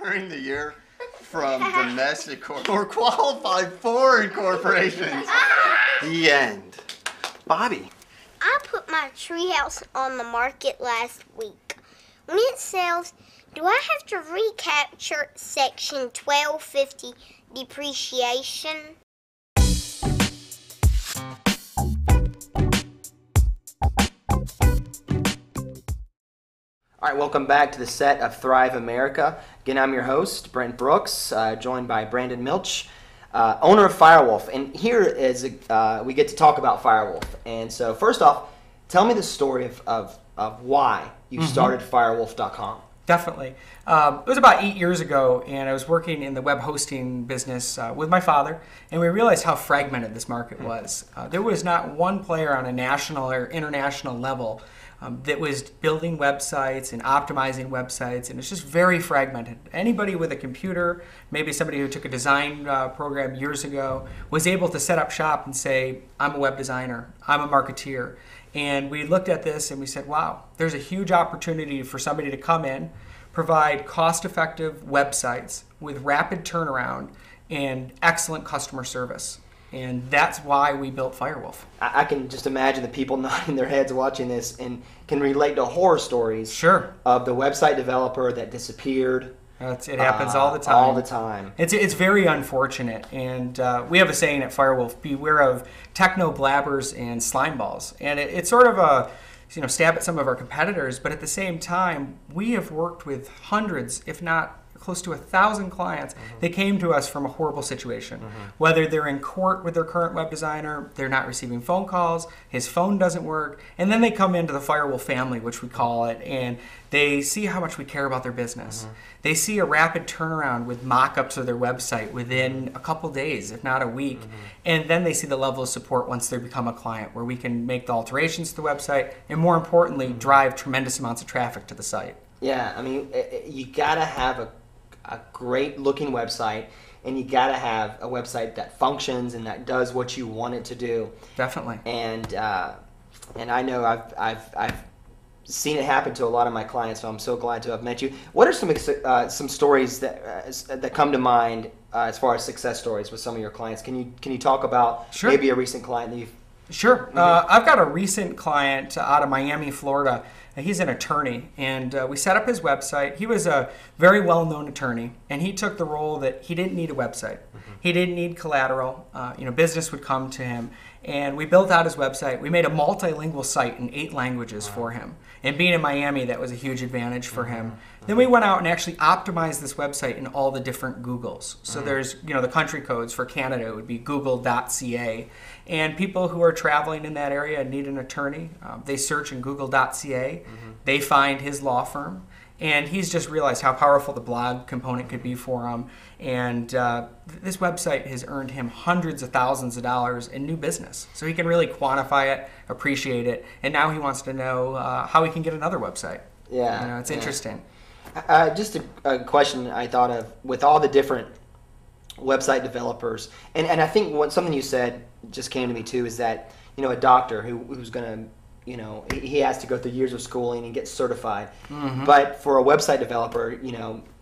during the year from domestic or qualified foreign corporations. The end. Bobby. I put my treehouse on the market last week. When it sells, do I have to recapture Section 1250 depreciation? All right, welcome back to the set of Thrive America. Again, I'm your host, Brent Brooks, joined by Brandon Miltsch, owner of Firewolf. And here is we get to talk about Firewolf. And so first off, tell me the story of why you started firewolf.com. Definitely. It was about 8 years ago, and I was working in the web hosting business with my father, and we realized how fragmented this market was. There was not one player on a national or international level that was building websites and optimizing websites, and it's just very fragmented. Anybody with a computer, maybe somebody who took a design program years ago, was able to set up shop and say, I'm a web designer, I'm a marketeer. And we looked at this and we said, wow, there's a huge opportunity for somebody to come in, provide cost-effective websites with rapid turnaround and excellent customer service. And that's why we built Firewolf. I can just imagine the people nodding their heads watching this and can relate to horror stories of the website developer that disappeared. It happens all the time. All the time. It's very unfortunate, and we have a saying at Firewolf: beware of techno blabbers and slime balls. And it's sort of a stab at some of our competitors, but at the same time, we have worked with hundreds, if not close to 1,000 clients that came to us from a horrible situation. Whether they're in court with their current web designer, they're not receiving phone calls, his phone doesn't work, and then they come into the Firewolf family, which we call it, and they see how much we care about their business. They see a rapid turnaround with mock-ups of their website within a couple days, if not a week, and then they see the level of support once they become a client, where we can make the alterations to the website, and more importantly, drive tremendous amounts of traffic to the site. Yeah, I mean, you gotta have a great looking website, and you got to have a website that functions and that does what you want it to do. Definitely. And I know I've seen it happen to a lot of my clients, so I'm so glad to have met you. What are some stories that come to mind as far as success stories with some of your clients? Can you talk about maybe a recent client that you've? Sure. I've got a recent client out of Miami, Florida. He's an attorney, and we set up his website. He was a very well-known attorney, and he took the role that he didn't need a website. He didn't need collateral. Business would come to him, and we built out his website. We made a multilingual site in 8 languages for him, and being in Miami, that was a huge advantage for him. Then we went out and actually optimized this website in all the different Googles. So there's, the country codes for Canada would be google.ca. And people who are traveling in that area and need an attorney, they search in google.ca. They find his law firm. And he's just realized how powerful the blog component could be for him. And this website has earned him hundreds of thousands of dollars in new business. So he can really quantify it, appreciate it, and now he wants to know how he can get another website. Yeah. It's interesting. Just a question I thought of with all the different website developers, and I think something you said just came to me too, is that a doctor who's going to he has to go through years of schooling and get certified, but for a website developer,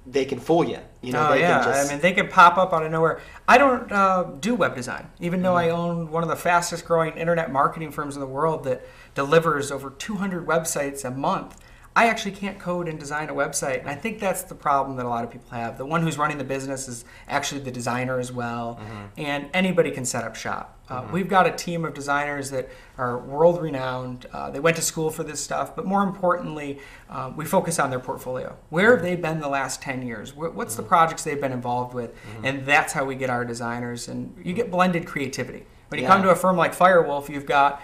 they can fool you. They can pop up out of nowhere. I don't do web design, even though I own one of the fastest growing internet marketing firms in the world that delivers over 200 websites a month. I actually can't code and design a website, and I think that's the problem that a lot of people have. The one who's running the business is actually the designer as well, and anybody can set up shop. We've got a team of designers that are world-renowned. They went to school for this stuff, but more importantly, we focus on their portfolio. Where have they been the last 10 years? What's the projects they've been involved with? And that's how we get our designers, and you get blended creativity. When you come to a firm like Firewolf, you've got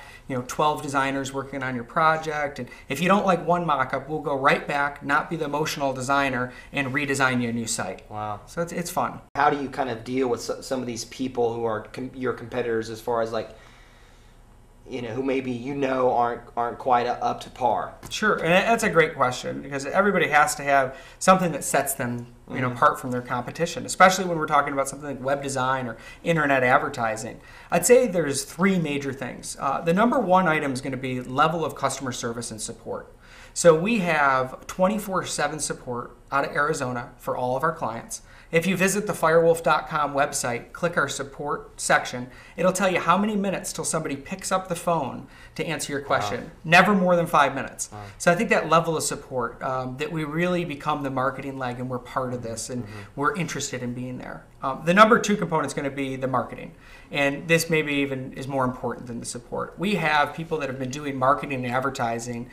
12 designers working on your project, and if you don't like one mock-up, we'll go right back, not be the emotional designer, and redesign you a new site. Wow. So it's fun. How do you kind of deal with some of these people who are your competitors, as far as who maybe aren't quite up to par? Sure, and that's a great question, because everybody has to have something that sets them apart from their competition, especially when we're talking about something like web design or internet advertising. I'd say there's 3 major things. The number one item is going to be level of customer service and support. So we have 24/7 support out of Arizona for all of our clients. If you visit the firewolf.com website, click our support section, it'll tell you how many minutes till somebody picks up the phone to answer your question. Wow. Never more than 5 minutes. Wow. So I think that level of support, that we really become the marketing leg and we're part of this and we're interested in being there. The number 2 component is going to be the marketing. And this maybe even is more important than the support. We have people that have been doing marketing and advertising.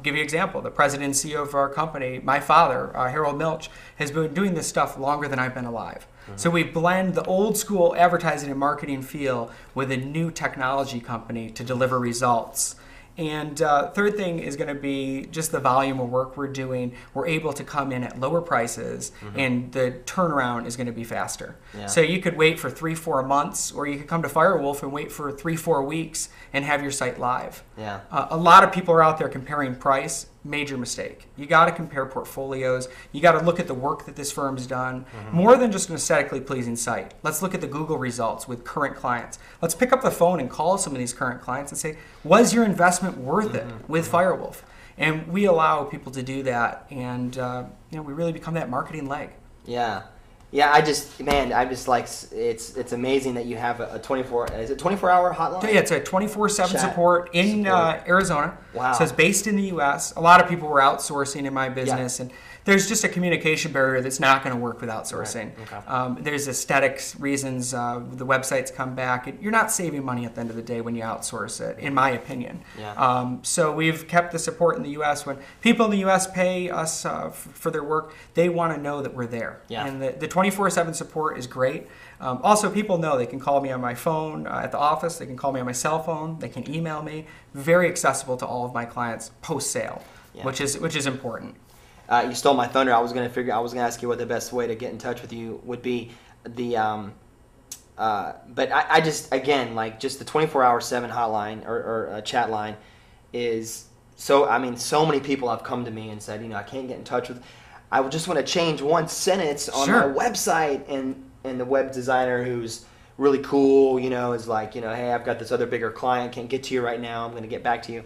Give you an example, the president and CEO of our company, my father, Harold Miltsch, has been doing this stuff longer than I've been alive. So we blend the old school advertising and marketing feel with a new technology company to deliver results. And third thing is going to be just the volume of work we're doing. We're able to come in at lower prices, and the turnaround is going to be faster. Yeah. So you could wait for 3-4 months, or you could come to Firewolf and wait for 3-4 weeks and have your site live. Yeah. A lot of people are out there comparing price. Major mistake. You got to compare portfolios. You got to look at the work that this firm's done. More than just an aesthetically pleasing site. Let's look at the Google results with current clients. Let's pick up the phone and call some of these current clients and say, was your investment worth it with Firewolf? And we allow people to do that, and we really become that marketing leg. Yeah. Yeah, I'm just like, it's amazing that you have a 24-hour hotline? Yeah, it's a 24/7 support in Arizona. Wow. So it's based in the U.S. A lot of people were outsourcing in my business, and there's just a communication barrier that's not going to work with outsourcing. Right. Okay. There's aesthetics reasons. The websites come back. You're not saving money at the end of the day when you outsource it, in my opinion. Yeah. So we've kept the support in the U.S. When people in the U.S. pay us for their work, they want to know that we're there. Yeah. And the 24/7 support is great. Also, people know they can call me on my phone at the office. They can call me on my cell phone. They can email me. Very accessible to all of my clients post-sale, which is important. You stole my thunder. I was going to ask you what the best way to get in touch with you would be. But I just, again, like, just the 24/7 hotline or chat line is so. I mean, so many people have come to me and said, I can't get in touch with. I would just want to change one sentence on my website, and the web designer who's really cool, is like, hey, I've got this other bigger client, can't get to you right now. I'm going to get back to you.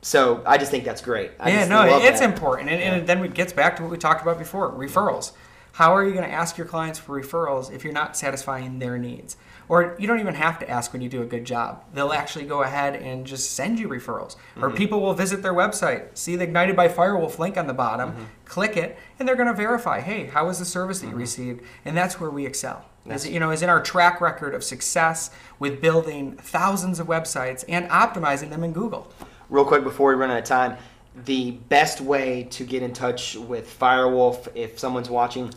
So I just think that's great. It's important. And then it gets back to what we talked about before, referrals. How are you going to ask your clients for referrals if you're not satisfying their needs? Or you don't even have to ask when you do a good job. They'll actually go ahead and just send you referrals. Or people will visit their website, see the Ignited by Firewolf link on the bottom, click it, and they're going to verify, hey, how was the service that you received? And that's where we excel. Is in our track record of success with building thousands of websites and optimizing them in Google. Real quick before we run out of time, the best way to get in touch with Firewolf if someone's watching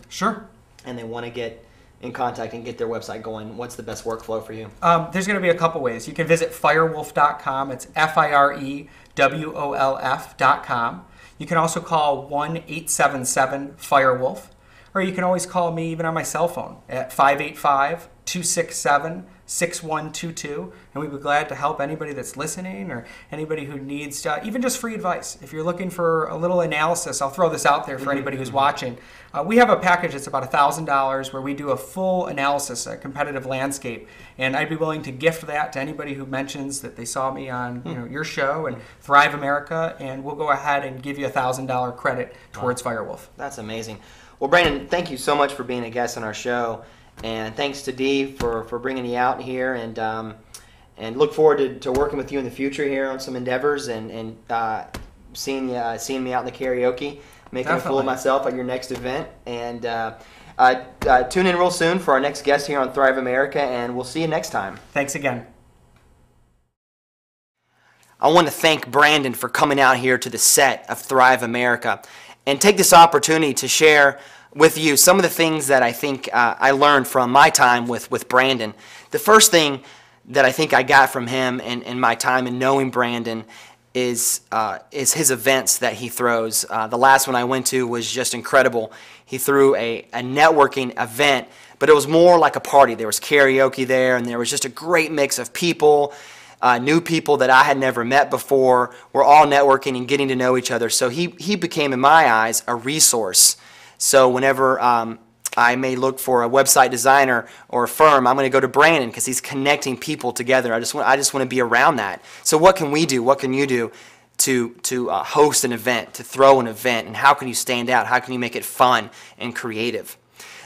and they want to get in contact and get their website going, what's the best workflow for you? There's going to be a couple ways. You can visit firewolf.com. It's FIREWOLF.com. You can also call 1-877-FIREWOLF, or you can always call me even on my cell phone at 585-267-6122, and we'd be glad to help anybody that's listening or anybody who needs even just free advice. If you're looking for a little analysis, I'll throw this out there for anybody who's watching. We have a package that's about $1,000 where we do a full analysis, a competitive landscape, and I'd be willing to gift that to anybody who mentions that they saw me on your show and Thrive America, and we'll go ahead and give you $1,000 credit towards Firewolf. That's amazing. Well, Brandon, thank you so much for being a guest on our show. And thanks to Dee for bringing you out here, and look forward to working with you in the future here on some endeavors, and seeing me out in the karaoke, making a fool of myself at your next event. And tune in real soon for our next guest here on Thrive America, and we'll see you next time. Thanks again. I want to thank Brandon for coming out here to the set of Thrive America and take this opportunity to share with you some of the things that I think I learned from my time with Brandon. The first thing that I think I got from him in my time in knowing Brandon is his events that he throws. The last one I went to was just incredible. He threw a networking event, but it was more like a party. There was karaoke there, and there was just a great mix of people, new people that I had never met before. We're all networking and getting to know each other. So he became, in my eyes, a resource. So whenever I may look for a website designer or a firm, I'm going to go to Brandon because he's connecting people together. I just want to be around that. So what can we do? What can you do to host an event, to throw an event, and how can you stand out? How can you make it fun and creative?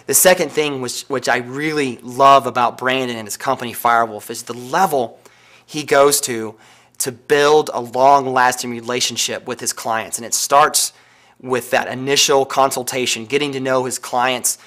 The second thing, which I really love about Brandon and his company Firewolf, is the level he goes to build a long-lasting relationship with his clients. And it starts with that initial consultation, getting to know his client's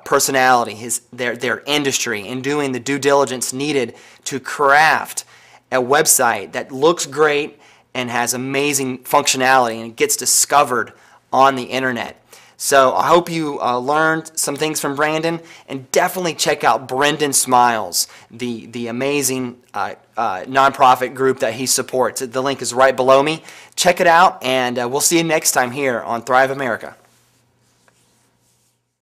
personality, their industry, and doing the due diligence needed to craft a website that looks great and has amazing functionality and gets discovered on the internet. So I hope you learned some things from Brandon, and definitely check out Brendan Smiles, the amazing nonprofit group that he supports. The link is right below me. Check it out, and we'll see you next time here on Thrive America.